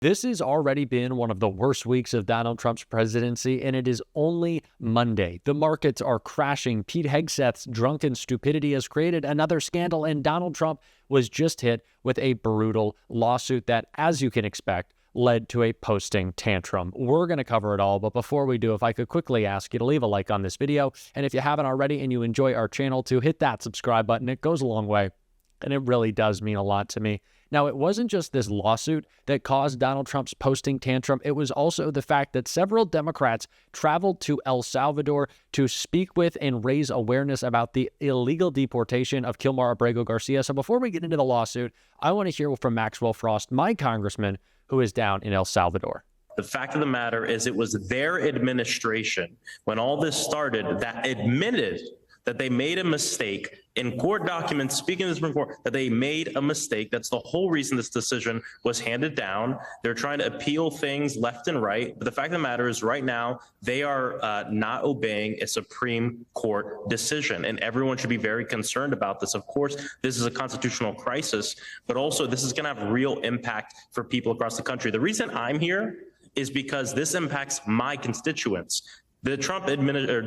This has already been one of the worst weeks of Donald Trump's presidency, and it is only Monday. The markets are crashing. Pete Hegseth's drunken stupidity has created another scandal, and Donald Trump was just hit with a brutal lawsuit that, as you can expect, led to a posting tantrum. We're going to cover it all, but before we do, if I could quickly ask you to leave a like on this video, and if you haven't already and you enjoy our channel, to hit that subscribe button. It goes a long way, and it really does mean a lot to me. Now, it wasn't just this lawsuit that caused Donald Trump's posting tantrum. It was also the fact that several Democrats traveled to El Salvador to speak with and raise awareness about the illegal deportation of Kilmar Abrego Garcia. So before we get into the lawsuit, I want to hear from Maxwell Frost, my congressman, who is down in El Salvador. The fact of the matter is it was their administration, when all this started, that admitted that they made a mistake in court documents, speaking to the Supreme Court, that they made a mistake. That's the whole reason this decision was handed down. They're trying to appeal things left and right. But the fact of the matter is right now, they are not obeying a Supreme Court decision. And everyone should be very concerned about this. Of course, this is a constitutional crisis, but also this is going to have real impact for people across the country. The reason I'm here is because this impacts my constituents. The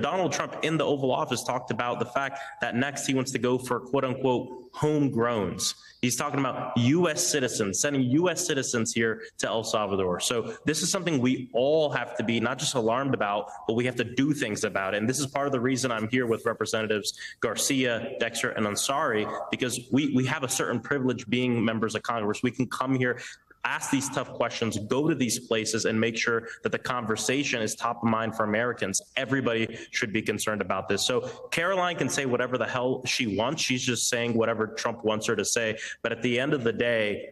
Donald Trump in the Oval Office talked about the fact that next he wants to go for quote unquote homegrowns. He's talking about U.S. citizens, sending U.S. citizens here to El Salvador. So this is something we all have to be not just alarmed about, but we have to do things about it. And this is part of the reason I'm here with Representatives Garcia, Dexter, and Ansari, because we have a certain privilege being members of Congress. We can come here, ask these tough questions, go to these places, and make sure that the conversation is top of mind for Americans. Everybody should be concerned about this. So Caroline can say whatever the hell she wants. She's just saying whatever Trump wants her to say. But at the end of the day,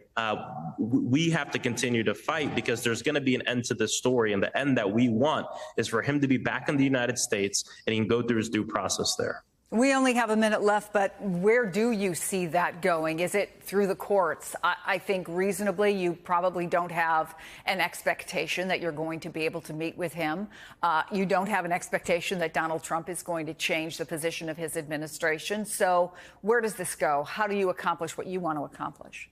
we have to continue to fight, because there's going to be an end to this story. And the end that we want is for him to be back in the United States and he can go through his due process there. We only have a minute left, but where do you see that going? Is it through the courts? I think reasonably you probably don't have an expectation that you're going to be able to meet with him. You don't have an expectation that Donald Trump is going to change the position of his administration. So where does this go? How do you accomplish what you want to accomplish?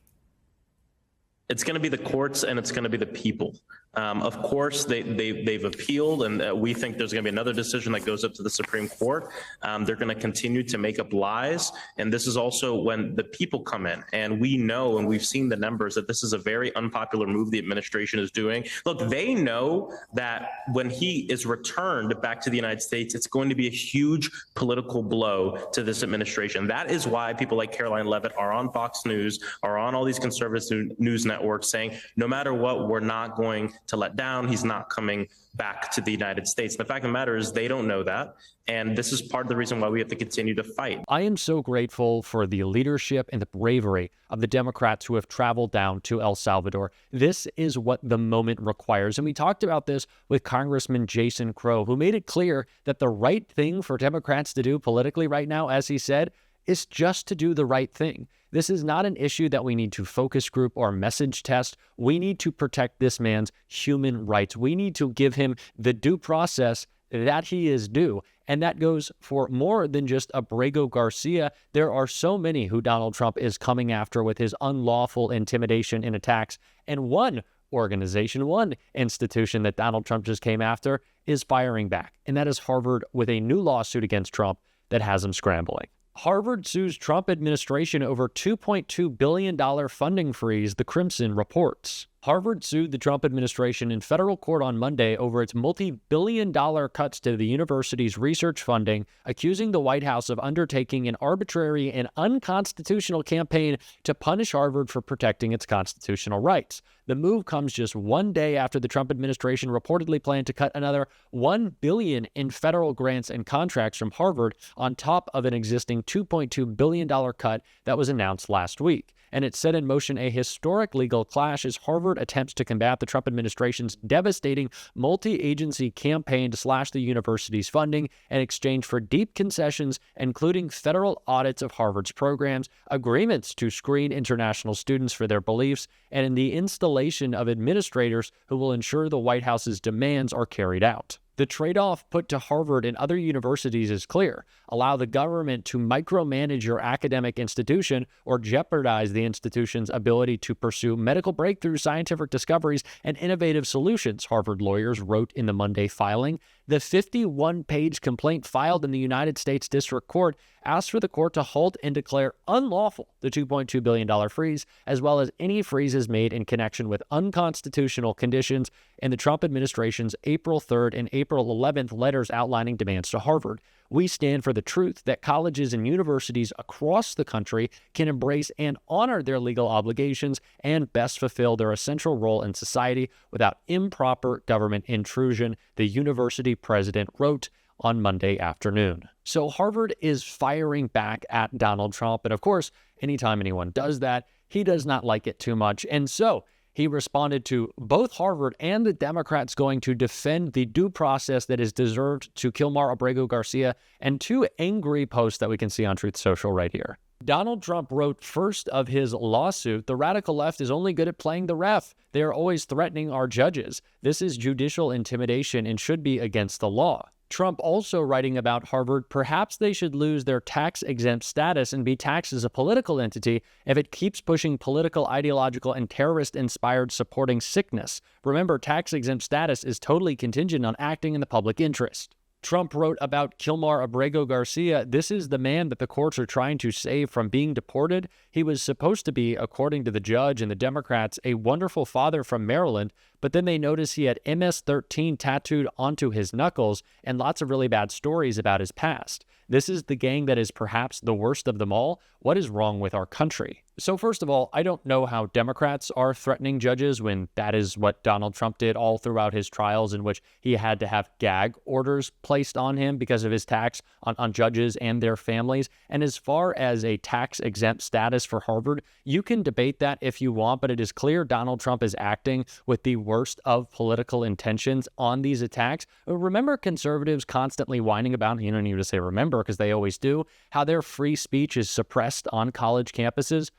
It's going to be the courts and it's going to be the people. Of course, they've appealed, and we think there's going to be another decision that goes up to the Supreme Court. They're going to continue to make up lies. And this is also when the people come in. And we know, and we've seen the numbers, that this is a very unpopular move the administration is doing. Look, they know that when he is returned back to the United States, it's going to be a huge political blow to this administration. That is why people like Caroline Leavitt are on Fox News, are on all these conservative news networks saying, no matter what, we're not going to let down. He's not coming back to the United States. The fact of the matter is they don't know that. And this is part of the reason why we have to continue to fight. I am so grateful for the leadership and the bravery of the Democrats who have traveled down to El Salvador. This is what the moment requires. And we talked about this with Congressman Jason Crow, who made it clear that the right thing for Democrats to do politically right now, as he said, is just to do the right thing. This is not an issue that we need to focus group or message test. We need to protect this man's human rights. We need to give him the due process that he is due. And that goes for more than just Abrego Garcia. There are so many who Donald Trump is coming after with his unlawful intimidation and attacks. And one organization, one institution that Donald Trump just came after is firing back. And that is Harvard, with a new lawsuit against Trump that has him scrambling. Harvard sues Trump administration over $2.2 billion funding freeze, the Crimson reports. Harvard sued the Trump administration in federal court on Monday over its multi-billion-dollar cuts to the university's research funding, accusing the White House of undertaking an arbitrary and unconstitutional campaign to punish Harvard for protecting its constitutional rights. The move comes just one day after the Trump administration reportedly planned to cut another $1 billion in federal grants and contracts from Harvard on top of an existing $2.2 billion cut that was announced last week. And it set in motion a historic legal clash as Harvard attempts to combat the Trump administration's devastating multi-agency campaign to slash the university's funding in exchange for deep concessions, including federal audits of Harvard's programs, agreements to screen international students for their beliefs, and in the installation of administrators who will ensure the White House's demands are carried out. The trade-off put to Harvard and other universities is clear. Allow the government to micromanage your academic institution or jeopardize the institution's ability to pursue medical breakthroughs, scientific discoveries, and innovative solutions, Harvard lawyers wrote in the Monday filing. The 51-page complaint filed in the United States District Court asked for the court to halt and declare unlawful the $2.2 billion freeze, as well as any freezes made in connection with unconstitutional conditions in the Trump administration's April 3rd and April 11th letters outlining demands to Harvard. We stand for the truth that colleges and universities across the country can embrace and honor their legal obligations and best fulfill their essential role in society without improper government intrusion, the university president wrote on Monday afternoon. So Harvard is firing back at Donald Trump. And of course, anytime anyone does that, he does not like it too much. And so he responded to both Harvard and the Democrats going to defend the due process that is deserved to Kilmar Abrego Garcia, and two angry posts that we can see on Truth Social right here. Donald Trump wrote first of his lawsuit, "The radical left is only good at playing the ref. They are always threatening our judges. This is judicial intimidation and should be against the law." Trump also writing about Harvard, perhaps they should lose their tax-exempt status and be taxed as a political entity if it keeps pushing political, ideological, and terrorist-inspired supporting sickness. Remember, tax-exempt status is totally contingent on acting in the public interest. Trump wrote about Kilmar Abrego Garcia, "This is the man that the courts are trying to save from being deported. He was supposed to be, according to the judge and the Democrats, a wonderful father from Maryland, but then they noticed he had MS-13 tattooed onto his knuckles and lots of really bad stories about his past. This is the gang that is perhaps the worst of them all. What is wrong with our country?" So first of all, I don't know how Democrats are threatening judges when that is what Donald Trump did all throughout his trials, in which he had to have gag orders placed on him because of his tax on judges and their families. And as far as a tax-exempt status for Harvard, you can debate that if you want, but it is clear Donald Trump is acting with the worst of political intentions on these attacks. Remember conservatives constantly whining about, you don't need to say remember because they always do, how their free speech is suppressed on college campuses?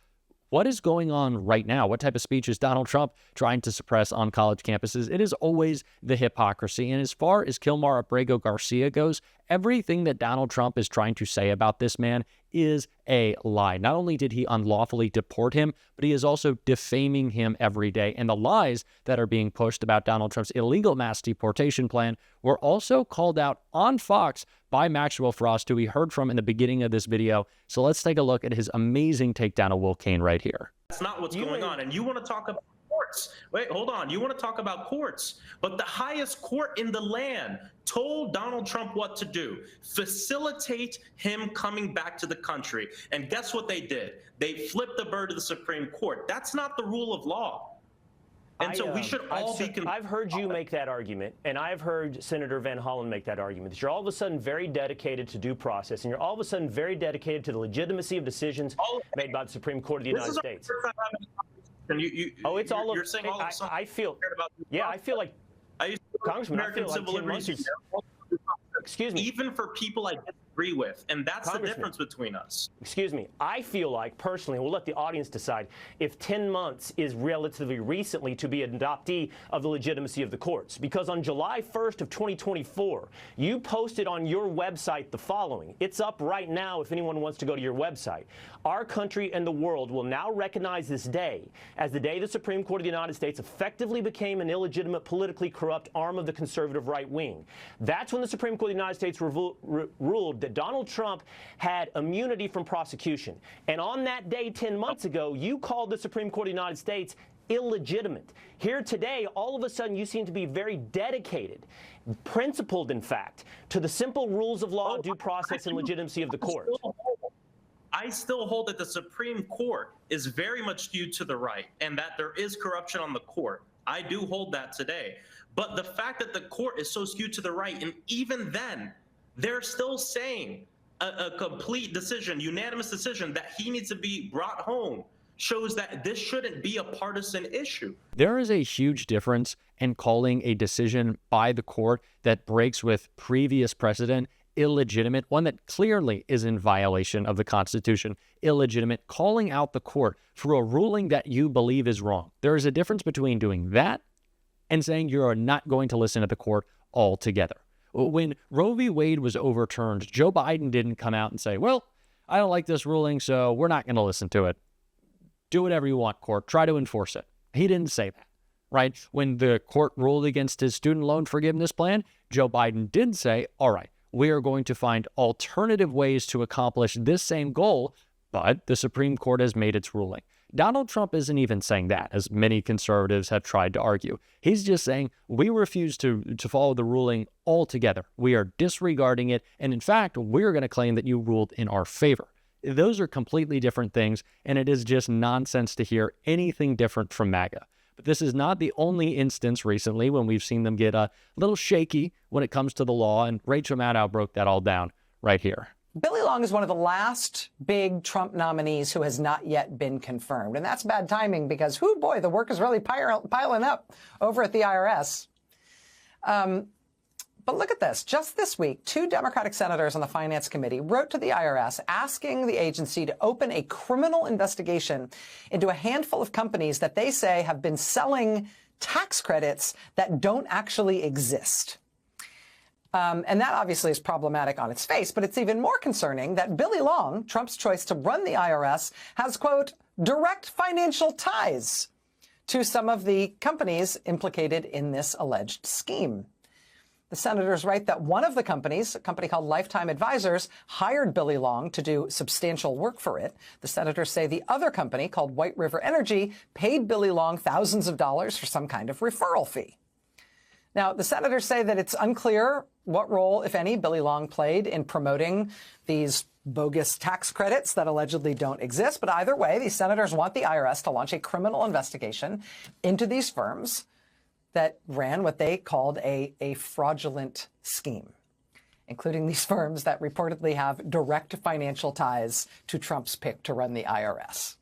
What is going on right now? What type of speech is Donald Trump trying to suppress on college campuses? It is always the hypocrisy. And as far as Kilmar Abrego Garcia goes, everything that Donald Trump is trying to say about this man is a lie. Not only did he unlawfully deport him, but he is also defaming him every day. And the lies that are being pushed about Donald Trump's illegal mass deportation plan were also called out on Fox by Maxwell Frost, who we heard from in the beginning of this video. So let's take a look at his amazing takedown of Will Cain right here. That's not what's going on. And you want to talk about courts. Wait, hold on. You want to talk about courts. But the highest court in the land told Donald Trump what to do. Facilitate him coming back to the country. And guess what they did? They flipped the bird to the Supreme Court. That's not the rule of law. And so we should all be... I've heard you make that argument, and I've heard Senator Van Hollen make that argument, that you're all of a sudden very dedicated to due process, and you're all of a sudden very dedicated to the legitimacy of decisions made by the Supreme Court of the United States. It's all over. You're saying all of a sudden I feel like, Congressman, I feel like 10 months ago. Excuse me. Even for people I disagree with, and that's the difference between us. Excuse me. I feel like, personally, we'll let the audience decide, if 10 months is relatively recently to be an adoptee of the legitimacy of the courts. Because on July 1st of 2024, you posted on your website the following. It's up right now if anyone wants to go to your website. Our country and the world will now recognize this day as the day the Supreme Court of the United States effectively became an illegitimate, politically corrupt arm of the conservative right wing. That's when the Supreme Court of the United States ruled that Donald Trump had immunity from prosecution. And on that day 10 months ago, you called the Supreme Court of the United States illegitimate. Here today, all of a sudden, you seem to be very dedicated, principled, in fact, to the simple rules of law, due process, and legitimacy of the court. I still hold that the Supreme Court is very much skewed to the right and that there is corruption on the court. I do hold that today. But the fact that the court is so skewed to the right, and even then, they're still saying a complete decision, unanimous decision, that he needs to be brought home, shows that this shouldn't be a partisan issue. There is a huge difference in calling a decision by the court that breaks with previous precedent illegitimate, one that clearly is in violation of the Constitution, illegitimate, calling out the court for a ruling that you believe is wrong. There is a difference between doing that and saying you are not going to listen to the court altogether. When Roe v. Wade was overturned, Joe Biden didn't come out and say, well, I don't like this ruling, so we're not going to listen to it. Do whatever you want, court. Try to enforce it. He didn't say that, right? When the court ruled against his student loan forgiveness plan, Joe Biden did say, all right, we are going to find alternative ways to accomplish this same goal, but the Supreme Court has made its ruling. Donald Trump isn't even saying that, as many conservatives have tried to argue. He's just saying, we refuse to follow the ruling altogether. We are disregarding it, and in fact, we're going to claim that you ruled in our favor. Those are completely different things, and it is just nonsense to hear anything different from MAGA. But this is not the only instance recently when we've seen them get a little shaky when it comes to the law, and Rachel Maddow broke that all down right here. Billy Long is one of the last big Trump nominees who has not yet been confirmed. And that's bad timing because, whoo boy, the work is really piling up over at the IRS. But look at this. Just this week, 2 Democratic senators on the Finance Committee wrote to the IRS asking the agency to open a criminal investigation into a handful of companies that they say have been selling tax credits that don't actually exist. And that obviously is problematic on its face, but it's even more concerning that Billy Long, Trump's choice to run the IRS, has, quote, direct financial ties to some of the companies implicated in this alleged scheme. The senators write that one of the companies, a company called Lifetime Advisors, hired Billy Long to do substantial work for it. The senators say the other company, called White River Energy, paid Billy Long thousands of dollars for some kind of referral fee. Now, the senators say that it's unclear what role, if any, Billy Long played in promoting these bogus tax credits that allegedly don't exist. But either way, these senators want the IRS to launch a criminal investigation into these firms that ran what they called a fraudulent scheme, including these firms that reportedly have direct financial ties to Trump's pick to run the IRS.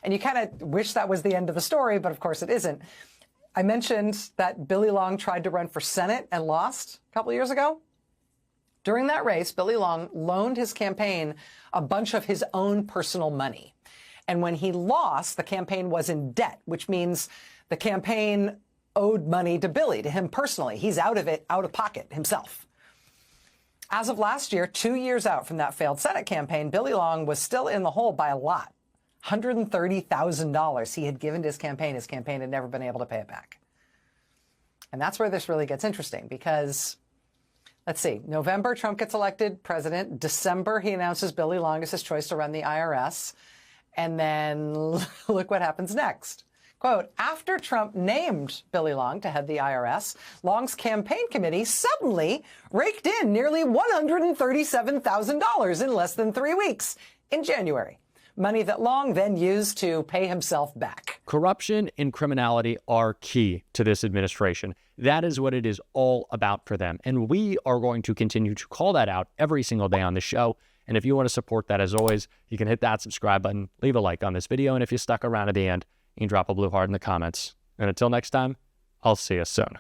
And you kind of wish that was the end of the story, but of course it isn't. I mentioned that Billy Long tried to run for Senate and lost a couple years ago. During that race, Billy Long loaned his campaign a bunch of his own personal money. And when he lost, the campaign was in debt, which means the campaign owed money to Billy, to him personally. He's out of it, out of pocket himself. As of last year, 2 years out from that failed Senate campaign, Billy Long was still in the hole by a lot. $130,000 he had given to his campaign. His campaign had never been able to pay it back. And that's where this really gets interesting because, let's see, November, Trump gets elected president. December, he announces Billy Long as his choice to run the IRS. And then look what happens next. Quote, after Trump named Billy Long to head the IRS, Long's campaign committee suddenly raked in nearly $137,000 in less than 3 weeks in January. Money that Long then used to pay himself back. Corruption and criminality are key to this administration. That is what it is all about for them. And we are going to continue to call that out every single day on the show. And if you want to support that, as always, you can hit that subscribe button, leave a like on this video. And if you stuck around to the end, you can drop a blue heart in the comments. And until next time, I'll see you soon.